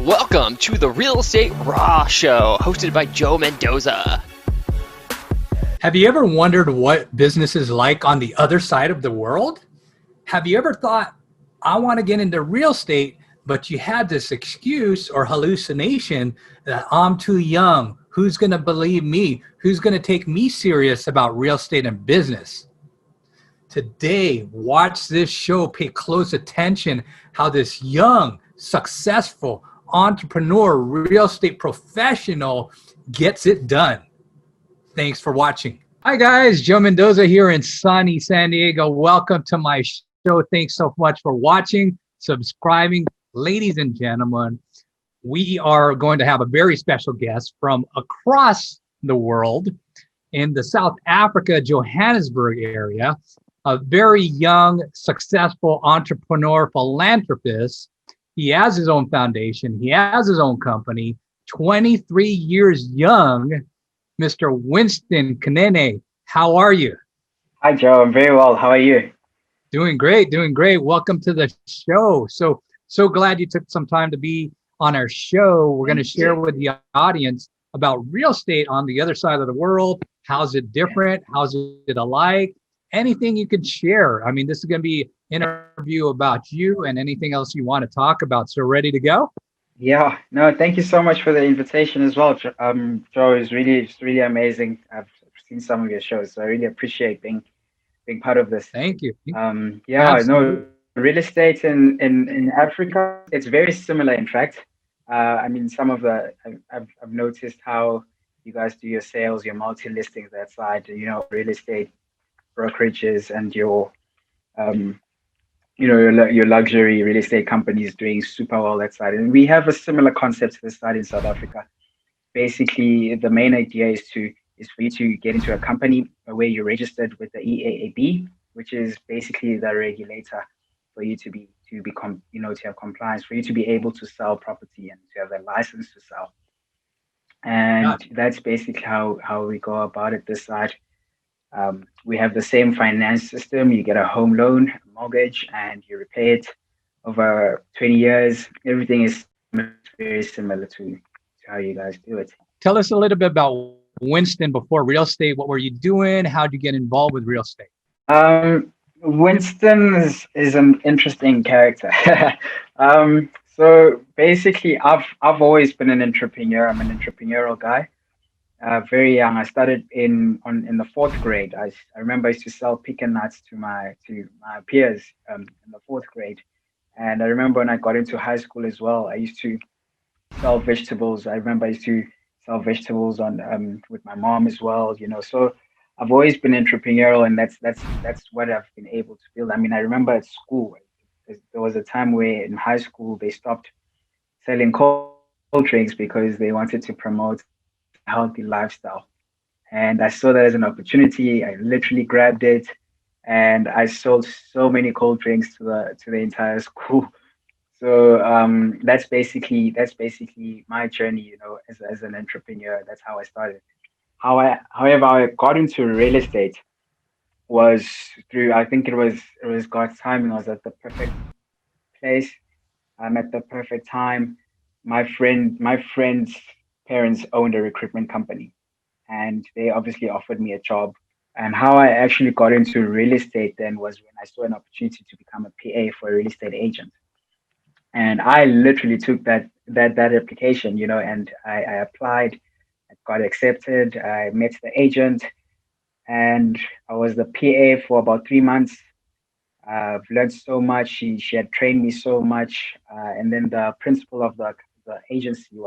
Welcome to the Real Estate Raw Show, hosted by Joe Mendoza. Have you ever wondered what business is like on the other side of the world? Have you ever thought, I want to get into real estate, but you had this excuse or hallucination that I'm too young. Who's going to believe me? Who's going to take me serious about real estate and business? Today, watch this show, pay close attention how this young, successful entrepreneur, real estate professional gets it done. Thanks for watching. Hi guys, Joe Mendoza here in sunny San Diego. Welcome to my show. Thanks so much for watching, subscribing. Ladies and gentlemen, we are going to have a very special guest from across the world in the South Africa, Johannesburg area. A very young, successful entrepreneur, philanthropist. He has his own foundation. He has his own company, 23 years young. Mr. Winston Kunene, how are you? Hi, Joe. I'm very well. How are you? Doing great, doing great. Welcome to the show. So glad you took some time to be on our show. We're going to share with the audience about real estate on the other side of the world. How's it different? How's it alike? Anything you could share. I mean, this is going to be an interview about you and anything else you want to talk about. So ready to go? Yeah. No, thank you so much for the invitation as well. Joe, it's really amazing. I've seen some of your shows, so I really appreciate being part of this. Thank you. Yeah, Absolutely. no, real estate in Africa, it's very similar, in fact. I mean, I've noticed how you guys do your sales, your multi-listings that side, real estate brokerages and your your luxury real estate companies doing super well that side. And we have a similar concept to this side in South Africa. Basically, the main idea is for you to get into a company where you're registered with the EAAB, which is basically the regulator for you to have compliance, for you to be able to sell property and to have a license to sell. And that's basically how we go about it this side. We have the same finance system. You get a home loan, a mortgage, and you repay it over 20 years. Everything is very similar to how you guys do it. Tell us a little bit about Winston before real estate. What were you doing? How did you get involved with real estate? Winston is an interesting character. So basically, I've always been an entrepreneur. I'm an entrepreneurial guy. Very young. I started in the fourth grade. I remember I used to sell pecan nuts to my peers in the fourth grade. And I remember when I got into high school as well, I used to sell vegetables. I remember I used to sell vegetables on with my mom as well. So I've always been entrepreneurial, and that's what I've been able to build. I mean, I remember at school, there was a time where in high school they stopped selling cold drinks because they wanted to promote healthy lifestyle, and I saw that as an opportunity. I literally grabbed it, and I sold so many cold drinks to the entire school. So that's basically my journey, as an entrepreneur. That's how I started. However, I got into real estate was through, I think it was God's timing. I was at the perfect place. I'm at the perfect time. My friend's parents owned a recruitment company, and they obviously offered me a job. And how I actually got into real estate then was when I saw an opportunity to become a PA for a real estate agent. And I literally took that application, and I applied, I got accepted, I met the agent, and I was the PA for about 3 months. I've learned so much. She had trained me so much. And then the principal of the agency,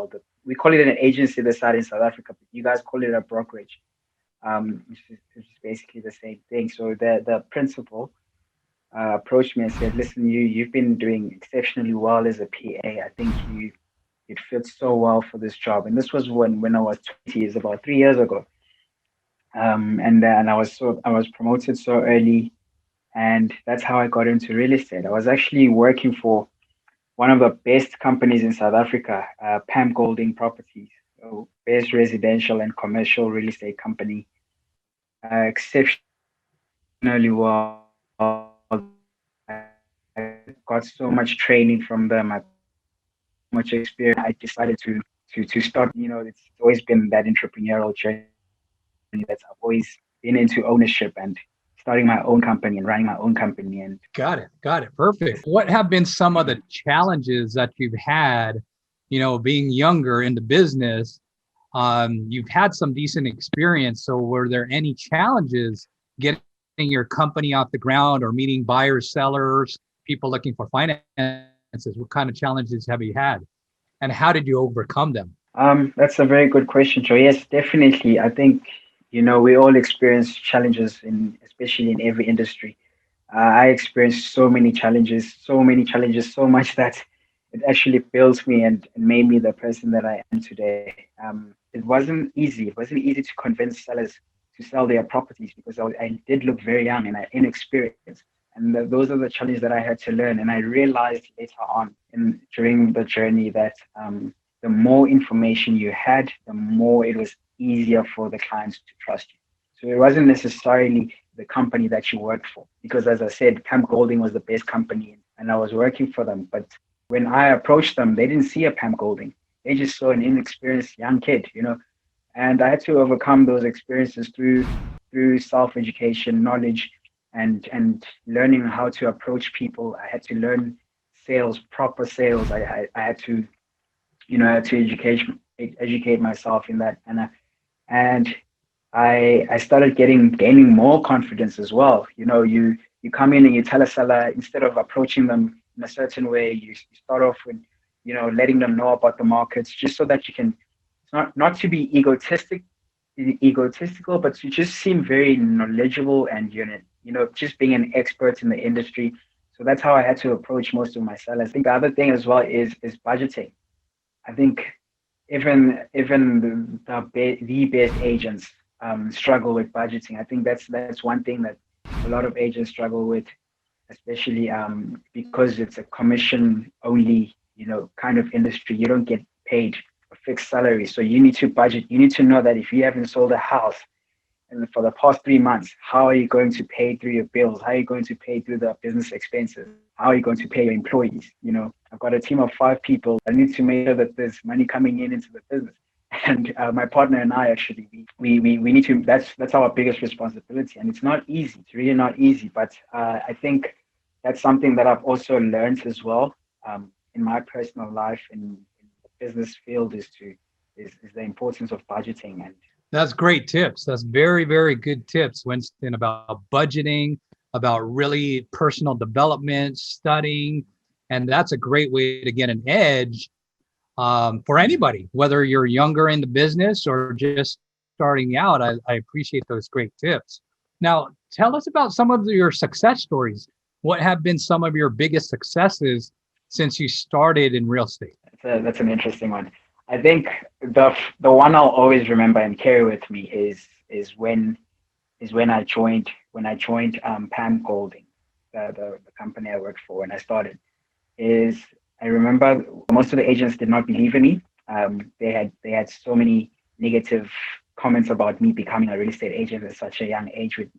we call it an agency this side in South Africa, but you guys call it a brokerage, which is basically the same thing. So the principal approached me and said, "Listen, you've been doing exceptionally well as a PA. I think you'd fit so well for this job." And this was when I was 20, it's about 3 years ago. And then I was promoted so early, and that's how I got into real estate. I was actually working for one of the best companies in South Africa, Pam Golding Properties, so best residential and commercial real estate company, exceptionally well. I got so much training from them. I much experience, I decided to start. It's always been that entrepreneurial journey that I've always been into ownership and starting my own company and running my own company. And Got it. Perfect. What have been some of the challenges that you've had, being younger in the business? You've had some decent experience. So were there any challenges getting your company off the ground or meeting buyers, sellers, people looking for finances? What kind of challenges have you had? And how did you overcome them? That's a very good question, Joe. Yes, definitely. I think, we all experience challenges especially in every industry. I experienced so many challenges, so much that it actually built me and made me the person that I am today. It wasn't easy. It wasn't easy to convince sellers to sell their properties because I did look very young and inexperienced. And those are the challenges that I had to learn. And I realized later on during the journey that the more information you had, the more it was easier for the clients to trust you. So it wasn't necessarily the company that you worked for, because as I said, Pam Golding was the best company and I was working for them. But when I approached them, they didn't see a Pam Golding. They just saw an inexperienced young kid, and I had to overcome those experiences through self-education, knowledge, and learning how to approach people. I had to learn sales, proper sales. I had to, educate myself in that. And I started gaining more confidence as well. You come in and you tell a seller, instead of approaching them in a certain way, you start off with, letting them know about the markets, just so that you can, not to be egotistical, but to just seem very knowledgeable and just being an expert in the industry. So that's how I had to approach most of my sellers. I think the other thing as well is budgeting. I think even the best agents struggle with budgeting. I think that's one thing that a lot of agents struggle with, especially because it's a commission only, kind of industry. You don't get paid a fixed salary, so you need to budget. You need to know that if you haven't sold a house and for the past 3 months, how are you going to pay through your bills? How are you going to pay through the business expenses? How are you going to pay your employees? I've got a team of 5 people. I need to make sure that there's money coming into the business. And my partner and I actually, we need to, that's our biggest responsibility. And it's not easy. It's really not easy. But I think that's something that I've also learned as well in my personal life in the business field is the importance of budgeting. And that's great tips. That's very, very good tips, Winston, about budgeting, about really personal development, studying. And that's a great way to get an edge for anybody, whether you're younger in the business or just starting out. I appreciate those great tips. Now, tell us about some of your success stories. What have been some of your biggest successes since you started in real estate? That's an interesting one. I think the one I'll always remember and carry with me is when I joined Pam Golding, the company I worked for when I started. I remember most of the agents did not believe in me. They had so many negative comments about me becoming a real estate agent at such a young age with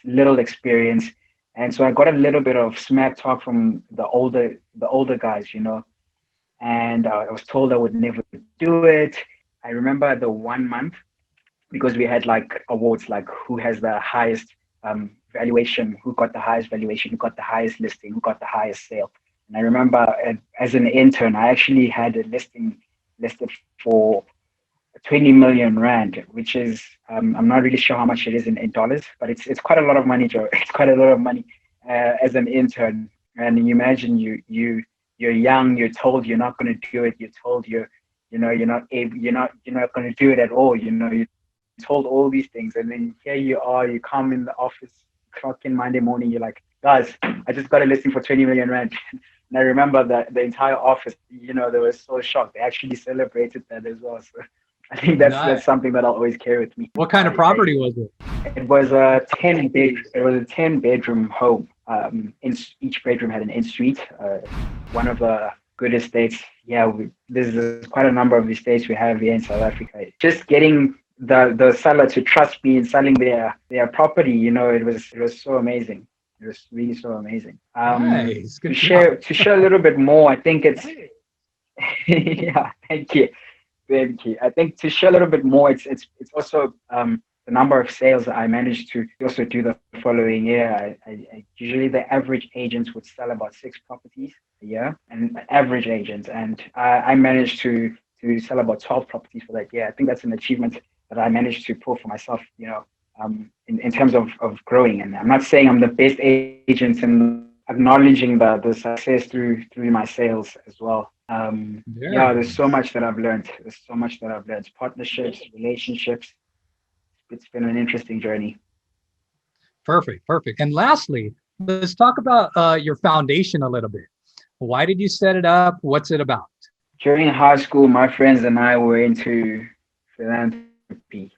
little experience. And so I got a little bit of smack talk from the older guys, and I was told I would never do it. I remember the 1 month, because we had like awards, like who has the highest valuation, who got the highest valuation, who got the highest listing, who got the highest sale. And I remember as an intern, I actually had a listing listed for 20 million rand, which is, I'm not really sure how much it is in dollars, but it's quite a lot of money, Joe. It's quite a lot of money as an intern. And you imagine you're young, you're told you're not going to do it. You're told you're not going to do it at all. You're told all these things. And then here you are, you come in the office, clock in Monday morning, you're like, guys, I just got a listing for 20 million rand. And I remember that the entire office, they were so shocked. They actually celebrated that as well. So I think that's something that I'll always carry with me. What kind of property was it? It was a 10-bedroom home. Each bedroom had an in-suite. One of the good estates. Yeah, there's quite a number of estates we have here in South Africa. Just getting the seller to trust me in selling their property, it was so amazing. It was really so amazing. Nice. To share a little bit more, I think Yeah, thank you. Thank you. I think to share a little bit more, it's also the number of sales that I managed to also do the following year. Usually the average agents would sell about 6 properties a year, and average agents, and I managed to sell about 12 properties for that year. I think that's an achievement that I managed to pull for myself. In terms of growing. And I'm not saying I'm the best agent, and acknowledging the success through my sales as well. Yeah, Very there's so nice. much that I've learned. There's so much that I've learned. Partnerships, relationships. It's been an interesting journey. Perfect. Perfect. And lastly, let's talk about your foundation a little bit. Why did you set it up? What's it about? During high school, my friends and I were into philanthropy.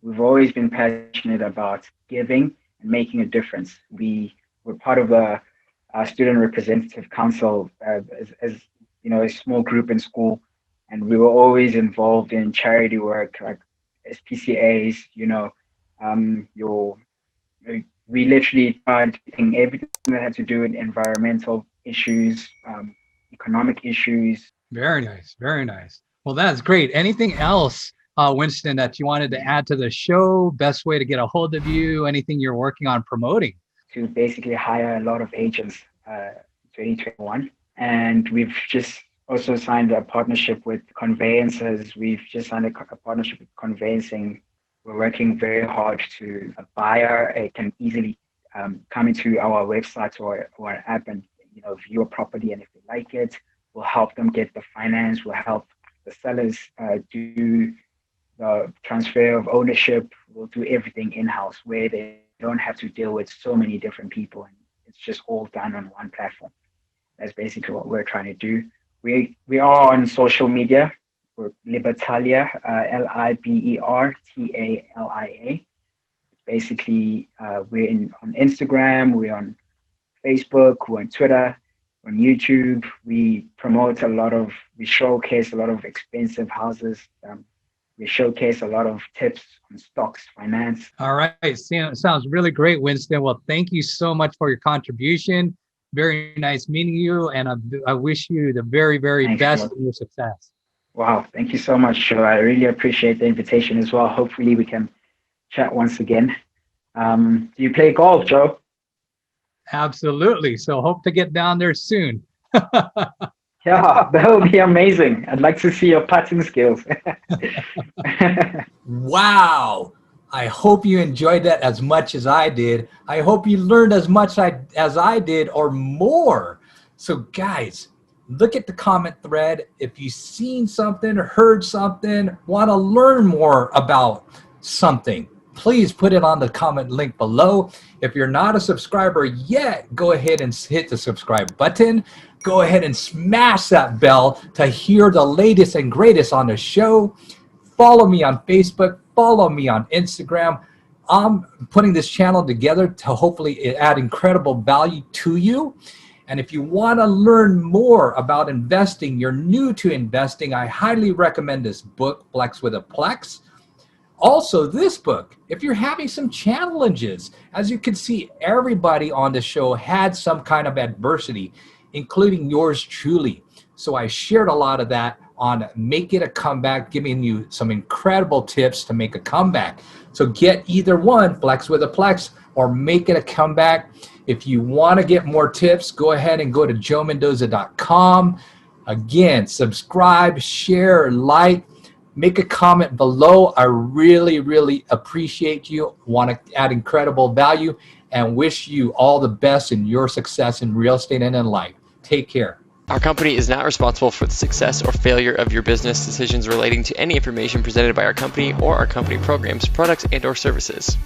We've always been passionate about giving and making a difference. We were part of a student representative council as a small group in school, and we were always involved in charity work like SPCAs. Your we literally tried everything that had to do with environmental issues, economic issues. Very nice. Very nice. Well, that's great. Anything else, Winston, that you wanted to add to the show? Best way to get a hold of you? Anything you're working on promoting? To basically hire a lot of agents 2021. And we've just also signed a partnership with conveyancers. We've just signed a partnership with conveyancing. We're working very hard to a buyer can easily come into our website or app and view a property, and if they like it, we'll help them get the finance. We'll help the sellers do the transfer of ownership. We'll do everything in-house where they don't have to deal with so many different people, and it's just all done on one platform. That's basically what we're trying to do. We are on social media. We're Libertalia, Libertalia. Basically, we're on Instagram, we're on Facebook, we're on Twitter, on YouTube. We showcase a lot of expensive houses. We showcase a lot of tips on stocks, finance. All right. Sounds really great, Winston. Well, thank you so much for your contribution. Very nice meeting you. And I wish you the very, very Thanks, best bro. in your success. Wow. Thank you so much, Joe. I really appreciate the invitation as well. Hopefully we can chat once again. Do you play golf, Joe? Absolutely. So hope to get down there soon. Yeah, that would be amazing. I'd like to see your putting skills. Wow. I hope you enjoyed that as much as I did. I hope you learned as much as I did or more. So guys, look at the comment thread. If you've seen something, heard something, want to learn more about something, please put it on the comment link below. If you're not a subscriber yet, go ahead and hit the subscribe button. Go ahead and smash that bell to hear the latest and greatest on the show. Follow me on Facebook. Follow me on Instagram. I'm putting this channel together to hopefully add incredible value to you. And if you want to learn more about investing, you're new to investing, I highly recommend this book, Flex with a Plex. Also, this book, if you're having some challenges, as you can see, everybody on the show had some kind of adversity, including yours truly. So I shared a lot of that on Make It a Comeback, giving you some incredible tips to make a comeback. So get either one, Flex with a Plex or Make It a Comeback. If you want to get more tips, go ahead and go to joemendoza.com. Again, subscribe, share, like. Make a comment below. I really, really appreciate you. Want to add incredible value and wish you all the best in your success in real estate and in life. Take care. Our company is not responsible for the success or failure of your business decisions relating to any information presented by our company or our company programs, products, and/or services.